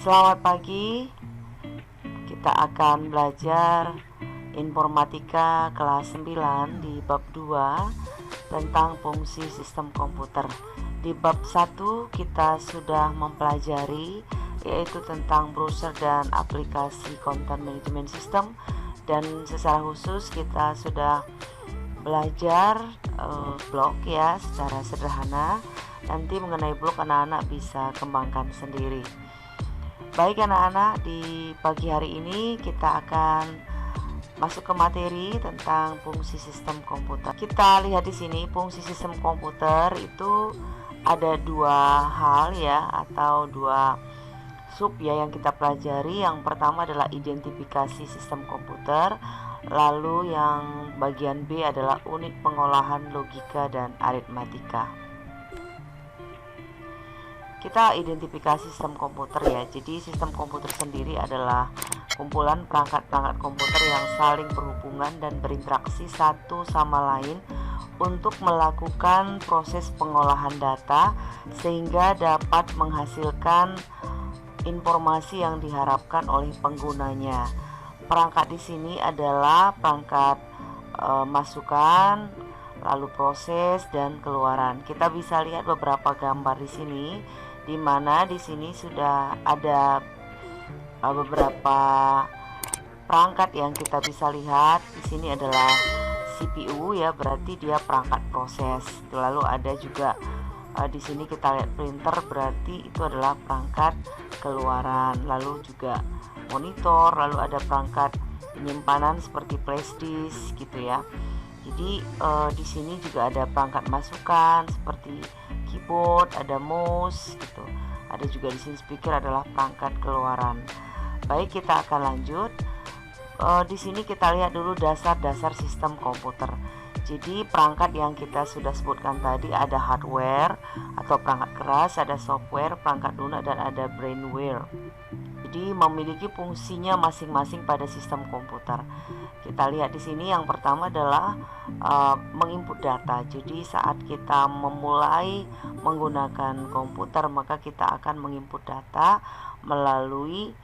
Selamat pagi, kita akan belajar informatika kelas 9 di bab 2 tentang fungsi sistem komputer. Di bab 1 kita sudah mempelajari yaitu tentang browser dan aplikasi content management system, dan secara khusus kita sudah belajar blog ya secara sederhana. Nanti mengenai blog anak-anak bisa kembangkan sendiri. Baik anak-anak, di pagi hari ini kita akan masuk ke materi tentang fungsi sistem komputer. Kita lihat di sini fungsi sistem komputer itu ada dua hal ya, atau dua sub ya yang kita pelajari. Yang pertama adalah identifikasi sistem komputer, lalu yang bagian B adalah unit pengolahan logika dan aritmatika. Kita identifikasi sistem komputer ya. Jadi sistem komputer sendiri adalah kumpulan perangkat-perangkat komputer yang saling berhubungan dan berinteraksi satu sama lain untuk melakukan proses pengolahan data sehingga dapat menghasilkan informasi yang diharapkan oleh penggunanya. Perangkat di sini adalah perangkat masukan, lalu proses dan keluaran. Kita bisa lihat beberapa gambar di sini, di mana di sini sudah ada beberapa perangkat yang kita bisa lihat. Di sini adalah CPU ya, berarti dia perangkat proses. Lalu ada juga di sini kita lihat printer, berarti itu adalah perangkat keluaran. Lalu juga monitor, lalu ada perangkat penyimpanan seperti flash disk gitu ya. Jadi di sini juga ada perangkat masukan seperti keyboard, ada mouse gitu. Ada juga di sini speaker adalah perangkat keluaran. Baik, kita akan lanjut. Di sini kita lihat dulu dasar-dasar sistem komputer. Jadi perangkat yang kita sudah sebutkan tadi ada hardware atau perangkat keras, ada software, perangkat lunak, dan ada brainware. Jadi memiliki fungsinya masing-masing pada sistem komputer. Kita lihat di sini yang pertama adalah menginput data. Jadi saat kita memulai menggunakan komputer, maka kita akan menginput data melalui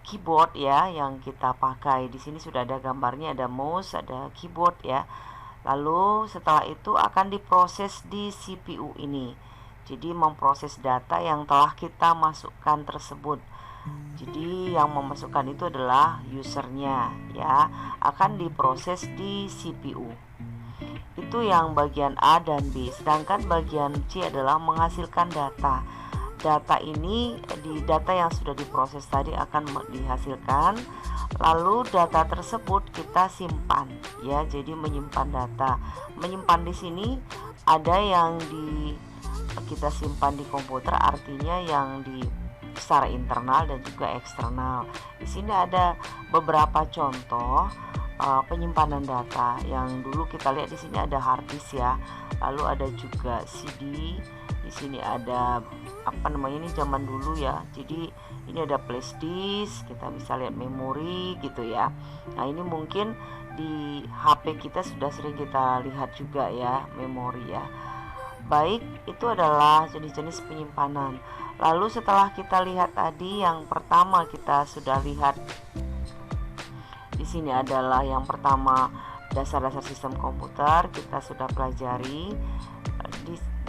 keyboard ya yang kita pakai. Di sini sudah ada gambarnya, ada mouse, ada keyboard ya. Lalu setelah itu akan diproses di CPU ini. Jadi memproses data yang telah kita masukkan tersebut. Jadi yang memasukkan itu adalah usernya ya, akan diproses di CPU. Itu yang bagian A dan B. Sedangkan bagian C adalah menghasilkan data. Data ini data yang sudah diproses tadi akan dihasilkan. Lalu data tersebut kita simpan ya. Jadi menyimpan data. Menyimpan di sini ada yang kita simpan di komputer, artinya yang secara internal dan juga eksternal. Di sini ada beberapa contoh penyimpanan data. Yang dulu kita lihat di sini ada hard disk ya. Lalu ada juga CD. Di sini ada ini zaman dulu ya. Jadi ini ada flash disk, kita bisa lihat memori gitu ya. Nah, ini mungkin di HP kita sudah sering kita lihat juga ya, memori ya. Baik, itu adalah jenis-jenis penyimpanan. Lalu setelah kita lihat tadi, yang pertama kita sudah lihat di sini adalah yang pertama dasar-dasar sistem komputer, kita sudah pelajari.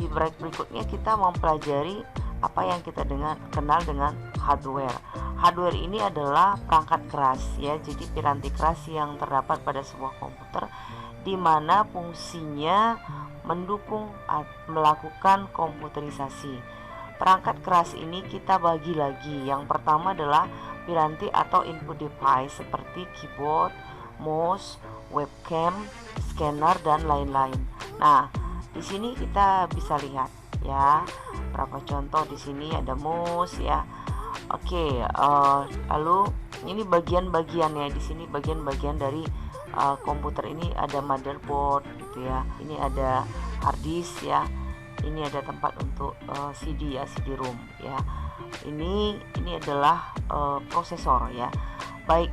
Di berikutnya kita mempelajari apa yang kita kenal dengan hardware. Hardware ini adalah perangkat keras ya, jadi piranti keras yang terdapat pada sebuah komputer di mana fungsinya mendukung melakukan komputerisasi. Perangkat keras ini kita bagi lagi. Yang pertama adalah piranti atau input device seperti keyboard, mouse, webcam, scanner, dan lain-lain. Nah, di sini kita bisa lihat ya berapa contoh. Di sini ada mouse ya. Oke, lalu ini bagian-bagiannya. Di sini bagian-bagian dari komputer ini ada motherboard gitu ya. Ini ada hard disk ya. Ini ada tempat untuk CD ya, CD-ROM ya. Ini adalah prosesor ya. Baik,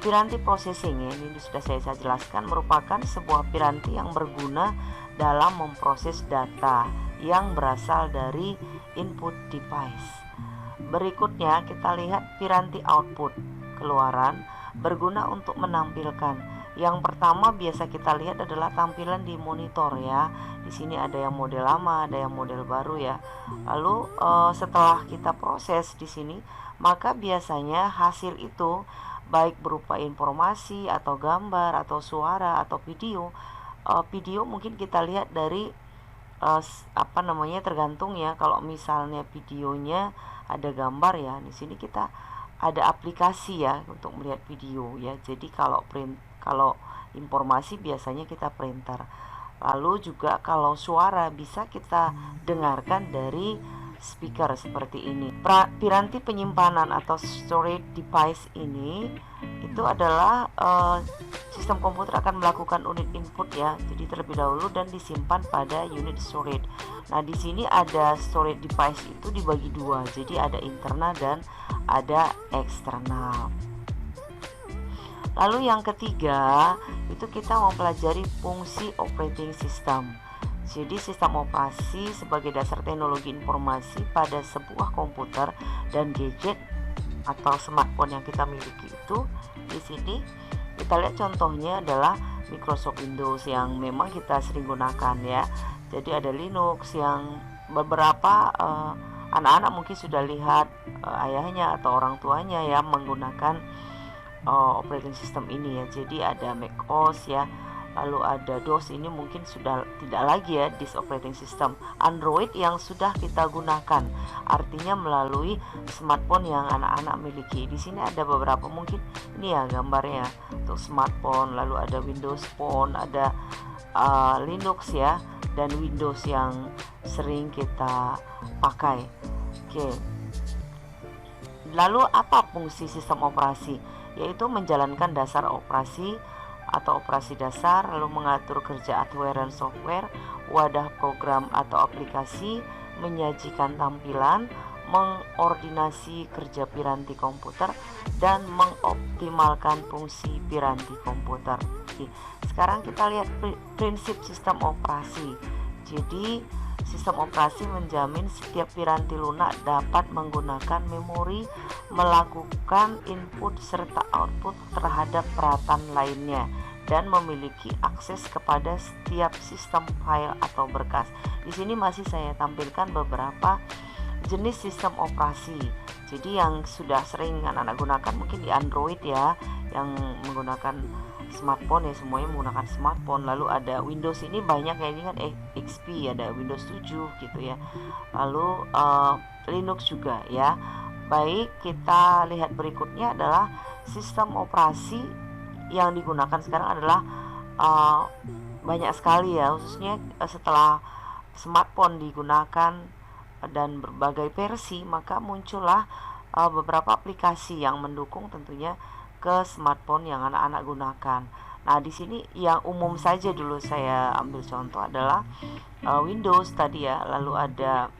piranti processing ya, ini sudah saya jelaskan, merupakan sebuah piranti yang berguna dalam memproses data yang berasal dari input device. Berikutnya kita lihat piranti output keluaran berguna untuk menampilkan. Yang pertama biasa kita lihat adalah tampilan di monitor ya. Di sini ada yang model lama, ada yang model baru ya. Lalu setelah kita proses di sini, maka biasanya hasil itu baik berupa informasi atau gambar atau suara atau video. Video mungkin kita lihat dari tergantung ya. Kalau misalnya videonya ada gambar ya, di sini kita ada aplikasi ya untuk melihat video ya. Jadi kalau informasi biasanya kita printer. Lalu juga kalau suara bisa kita dengarkan dari speaker seperti ini. Piranti penyimpanan atau storage device ini itu adalah sistem komputer akan melakukan unit input ya. Jadi terlebih dahulu dan disimpan pada unit storage. Nah, di sini ada storage device itu dibagi dua. Jadi ada internal dan ada eksternal. Lalu yang ketiga itu kita mempelajari fungsi operating system. Jadi sistem operasi sebagai dasar teknologi informasi pada sebuah komputer dan gadget atau smartphone yang kita miliki itu. Di sini kita lihat contohnya adalah Microsoft Windows yang memang kita sering gunakan ya. Jadi ada Linux yang beberapa anak-anak mungkin sudah lihat ayahnya atau orang tuanya ya menggunakan operating system ini ya. Jadi ada macOS ya, lalu ada DOS, ini mungkin sudah tidak lagi ya disk operating system. Android yang sudah kita gunakan, artinya melalui smartphone yang anak-anak miliki. Di sini ada beberapa mungkin ini ya gambarnya untuk smartphone, lalu ada Windows Phone, ada Linux ya, dan Windows yang sering kita pakai. Oke. Lalu apa fungsi sistem operasi? Yaitu menjalankan dasar operasi atau operasi dasar, lalu mengatur kerja hardware dan software, wadah program atau aplikasi, menyajikan tampilan, mengordinasi kerja piranti komputer, dan mengoptimalkan fungsi piranti komputer. Oke, sekarang kita lihat prinsip sistem operasi. Jadi sistem operasi menjamin setiap piranti lunak dapat menggunakan memori, melakukan input serta output terhadap peralatan lainnya, dan memiliki akses kepada setiap sistem file atau berkas. Di sini masih saya tampilkan beberapa jenis sistem operasi. Jadi yang sudah sering anak-anak gunakan mungkin di Android ya, yang menggunakan smartphone ya, semuanya menggunakan smartphone. Lalu ada Windows, ini banyak ya, ini kan XP, ada Windows 7 gitu ya. Lalu Linux juga ya. Baik, kita lihat berikutnya adalah sistem operasi yang digunakan sekarang adalah banyak sekali ya, khususnya setelah smartphone digunakan dan berbagai versi, maka muncullah beberapa aplikasi yang mendukung tentunya ke smartphone yang anak-anak gunakan. Nah, di sini yang umum saja dulu saya ambil contoh adalah Windows tadi ya, lalu ada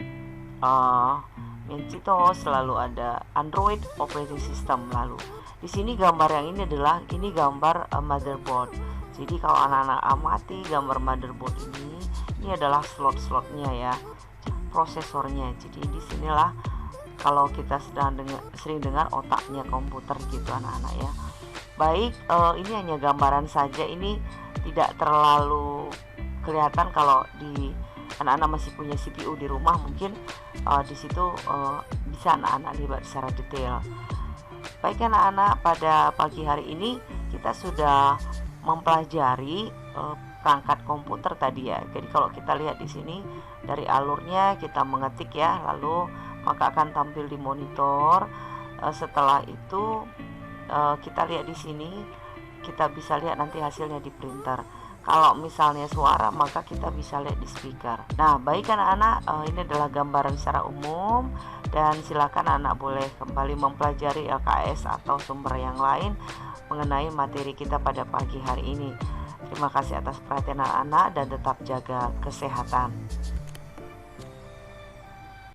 Macintosh, lalu ada Android operating system. Lalu di sini gambar yang ini adalah gambar motherboard. Jadi kalau anak-anak amati gambar motherboard ini adalah slot-slotnya ya, prosesornya. Jadi disinilah kalau kita sering dengar otaknya komputer gitu anak-anak ya. Baik, ini hanya gambaran saja, ini tidak terlalu kelihatan. Kalau di anak-anak masih punya CPU di rumah, mungkin di situ bisa anak-anak lihat secara detail. Baik anak-anak, pada pagi hari ini kita sudah mempelajari perangkat komputer tadi ya. Jadi kalau kita lihat di sini dari alurnya kita mengetik ya, lalu maka akan tampil di monitor. Setelah itu kita lihat di sini, kita bisa lihat nanti hasilnya di printer. Kalau misalnya suara, maka kita bisa lihat di speaker. Nah, baik anak-anak, ini adalah gambaran secara umum, dan silakan anak boleh kembali mempelajari LKS atau sumber yang lain mengenai materi kita pada pagi hari ini. Terima kasih atas perhatian anak-anak dan tetap jaga kesehatan.